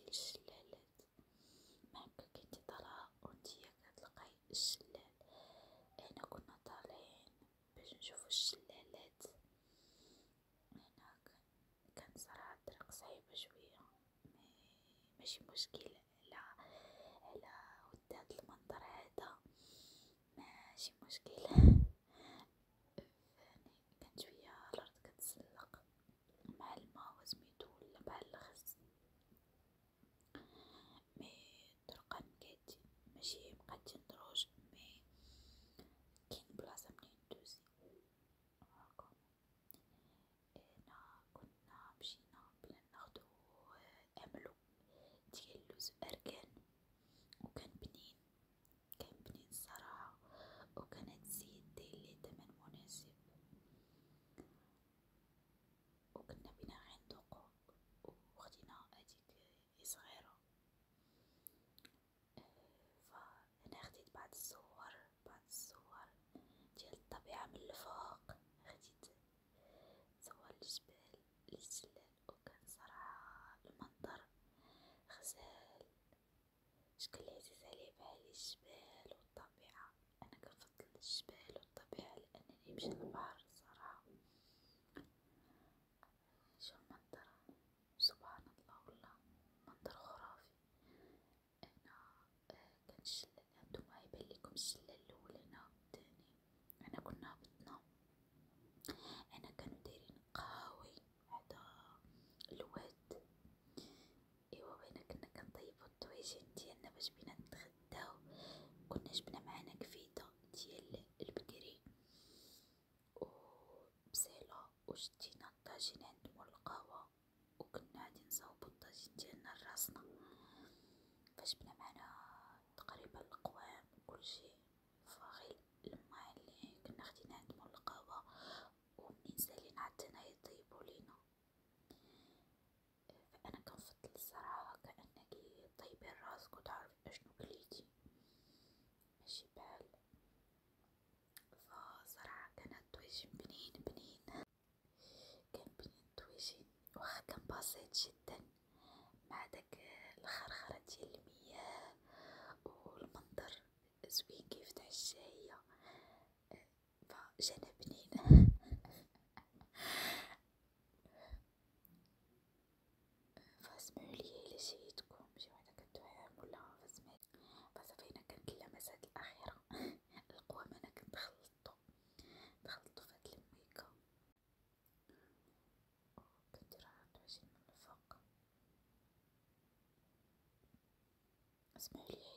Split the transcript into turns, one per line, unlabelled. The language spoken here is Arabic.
الشلالات. ما هكا كي انتي طالعة وانتي كتلقاي الشلال. هنا كنا طالعين باش نشوفو الشلالات. هنا كان صراحة الطريق صعيبة شوية، ماشي مشكل على ود هاد المنظر هذا، ماشي مشكل. كانت شوية الأرض كتسلق مع الماء وسميتو ولا مع الخس، مي الطرقان ماشي مقادين دروج، مي كاين بلاصة منين دوزي هاكا. هنا كنا مشينا بلا ناخدو أملو ديال لوز أركان، وكان بنين، كان بنين الصراحة، وكانت السيد دايرليه تمن مناسب، وكنا بينا غير ندوقو وخدينا هاديك صغيرة. فأنا خديت بعض الصور ديال الطبيعة من الفوق، خديت صور الجبال وكان صراحة المنظر غزال، شكون عزيز عليه بحال الجبال والطبيعة. أنا كنفضل الجبال والطبيعة لأنني نمشي للبحر الصراحة. شو المنظر، سبحان الله والله منظر خرافي. هنا كان الشلال، هانتوما يبان ليكم الشلال الأول هنا والتاني. هنا كنا هبطنا، هنا كانوا دايرين قهاوي حدا الواد. ايوا هنا كنا كنطيبو الطواجن ديالنا باش بينا نتغداو. كنا جبنا معانا كفيدة ديال البقري وبصيلة، وشدينا الطاجين عند مول القهوة، وكنا غادي نصاوبو الطاجين ديالنا لراسنا، فجبنا معانا تقريبا القوام وكلشي. فغير الماء اللي كنا خدينا عند مول القهوة، ومنين سالينا عطانا يطيبو لينا. فأنا كنفضل الصراحة كأنك طيبي راسك وتعرفي اشنو كليتي، ماشي بحال. فصراحة كان الطواجن بنين، كان بنين الطواجن، واخا كان بسيط جدا مع داك الخرخرة ديال المياه والمنظر زوين كيف تاع الشاية، فجانا بنين. فاسمعولي إلا جيتكم شي وحدة كتوهم ولا فاسمعولي. فصافي هنا كانت اللمسات الأخيرة. القوام أنا كنت خلطو في هاد الميكا، وكندير الطواجن من الفوق. اسمعولي